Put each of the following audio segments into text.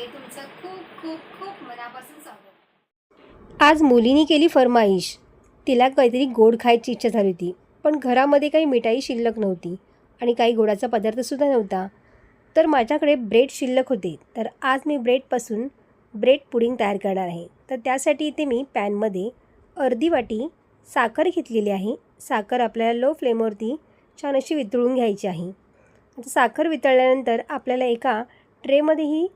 व्हिडिओमध्ये तुमचं खूप खूप खूप मनापासून स्वागत। आज मुलीने केली फरमाईश। तिला काहीतरी गोड खायची इच्छा झाली होती, पण घरामध्ये काही मिठाई शिल्लक नव्हती आणि काही गोडाचा पदार्थसुद्धा नव्हता। तर माझ्याकडे ब्रेड शिल्लक होते, तर आज मी ब्रेडपासून ब्रेड पुडिंग तयार करणार आहे। तर त्यासाठी इथे मी पॅनमध्ये अर्धी वाटी साखर घेतलेली आहे। साखर आपल्याला लो फ्लेमवरती छान अशी वितळून घ्यायची आहे। आता साखर वितळल्यानंतर आपल्याला एका ट्रेमध्ये ही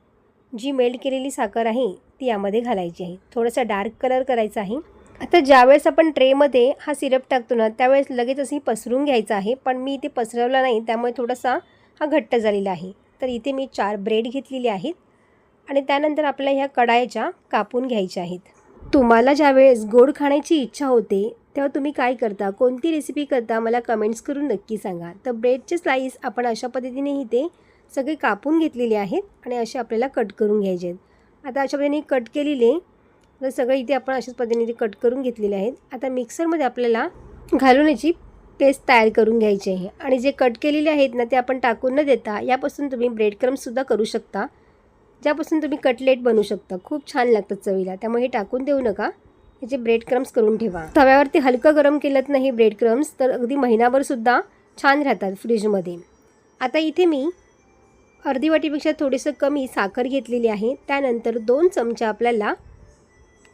जी मेल्ट केलेली साखर आहे ती यामध्ये घालायची आहे। थोडासा डार्क कलर करायचा आहे। आता ज्यावेळेस आपण ट्रेमध्ये हा सिरप टाकतो ना, त्यावेळेस लगेच अशी पसरून घ्यायचा आहे, पण मी इथे पसरवला नाही, त्यामुळे थोडासा हा घट्ट झालेला आहे। तर इथे मी 4 ब्रेड घेतलेले आहेत आणि त्यानंतर आपल्याला ह्या कढाईच्या कापून घ्यायच्या आहेत। तुम्हाला ज्यावेळेस गोड खाण्याची इच्छा होते तेव्हा तुम्ही काय करता, कोणती रेसिपी करता, मला कमेंट्स करून नक्की सांगा। तर ब्रेडचे स्लाईस आपण अशा पद्धतीने इथे सगळे कापून घेतलेले आहेत आणि असे आपल्याला कट करून घ्यायचे आहेत। आता अशा पद्धतीने कट केलेले तर सगळं इथे आपण अशाच पद्धतीने कट करून घेतलेले आहेत। आता मिक्सरमध्ये आपल्याला घालून याची पेस्ट तयार करून घ्यायची आहे आणि जे कट केलेले आहेत ना ते आपण टाकून न देता यापासून तुम्ही ब्रेड क्रम्ससुद्धा करू शकता, ज्यापासून तुम्ही कटलेट बनवू शकता। खूप छान लागतात चवीला, त्यामुळे हे टाकून देऊ नका, याचे ब्रेड क्रम्स करून ठेवा। तव्यावरती हलकं गरम केलं नाही ब्रेड क्रम्स तर अगदी महिनाभरसुद्धा छान राहतात फ्रीजमध्ये। आता इथे मी अर्धी वाटीपेक्षा थोडीसं कमी साखर घेतलेली आहे। त्यानंतर 2 चमचा आपल्याला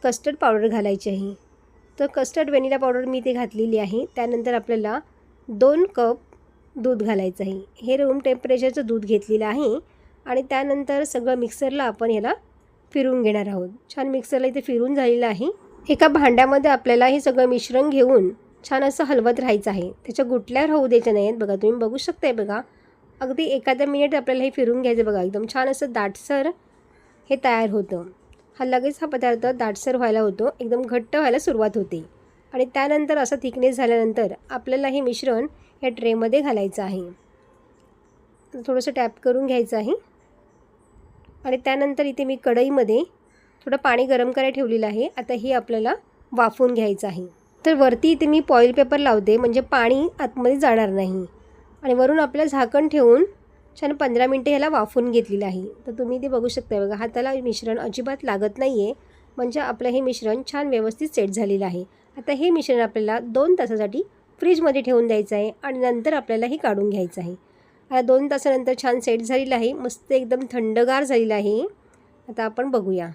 कस्टर्ड पावडर घालायची आहे। तर कस्टर्ड व्हॅनिला पावडर मी इथे घातलेली आहे। त्यानंतर आपल्याला 2 कप दूध घालायचं आहे। हे रूम टेम्परेचरचं दूध घेतलेलं आहे आणि त्यानंतर सगळं मिक्सरला आपण याला फिरवून घेणार आहोत। छान मिक्सरला इथे फिरून झालेलं आहे। एका भांड्यामध्ये आपल्याला हे सगळं मिश्रण घेऊन छान असं हलवत राहायचं आहे। त्याच्या गुठल्या राहू द्यायच्या नाहीत। बघा तुम्ही बघू शकताय, बघा अगदी एखाद्या मिनिट आपल्याला हे फिरून घ्यायचं। बघा एकदम छान असं दाटसर हे तयार होतं। लगेच हा पदार्थ दाटसर व्हायला होतो, एकदम घट्ट व्हायला सुरुवात होते आणि त्यानंतर असं थिकनेस झाल्यानंतर आपल्याला हे मिश्रण या ट्रेमध्ये घालायचं आहे। थोडंसं टॅप करून घ्यायचं आहे आणि त्यानंतर इथे मी कढईमध्ये थोडं पाणी गरम करायला ठेवलेलं आहे। आता हे आपल्याला वाफवून घ्यायचं आहे। तर वरती इथे मी फॉईल पेपर लावते, म्हणजे पाणी आतमध्ये जाणार नाही आणि वरून आपलं झाकण ठेवून छान 15 मिनटं ह्याला वाफवून घेतलेलं आहे। तर तुम्ही ते बघू शकता, बघा हाताला मिश्रण अजिबात लागत नाही आहे, म्हणजे आपलं हे मिश्रण छान व्यवस्थित सेट झालेलं आहे। आता हे मिश्रण आपल्याला 2 तासासाठी फ्रीजमध्ये ठेवून द्यायचं आहे आणि नंतर आपल्याला हे काढून घ्यायचं आहे। आता 2 तासानंतर छान सेट झालेलं आहे, मस्त एकदम थंडगार झालेलं आहे। आता आपण बघूया।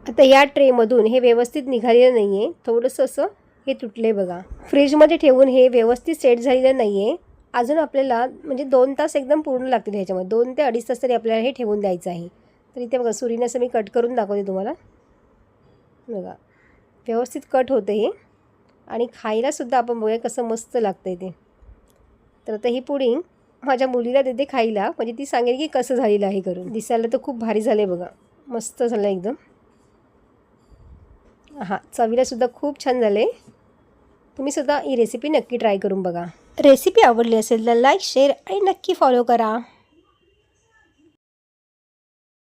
आता या ट्रेमधून हे व्यवस्थित निघालेलं नाही आहे, थोडंसं असं हे तुटले बघा। फ्रीजमध्ये ठेवून हे व्यवस्थित सेट झालेलं नाही आहे। अजून आपल्याला म्हणजे 2 तास एकदम पूर्ण लागतील ह्याच्यामध्ये, 2 ते 2.5 तास तरी आपल्याला हे ठेवून द्यायचं आहे। तर इथे बघा सुरीने असं मी कट करून दाखवते तुम्हाला, बघा व्यवस्थित कट होतं हे आणि खायलासुद्धा आपण बघूया कसं मस्त लागतं ते। तर आता ही पुडिंग माझ्या मुलीला देते खायला, म्हणजे ती सांगेल की कसं झालेलं आहे करून। दिसायला तर खूप भारी झालं आहे बघा, मस्त झालं एकदम। हां, चवीलासुद्धा खूप छान झालं आहे। तुम्ही सुद्धा ही रेसिपी नक्की ट्राय करून बघा। रेसिपी आवडली असेल तर लाईक, शेअर आणि नक्की फॉलो करा।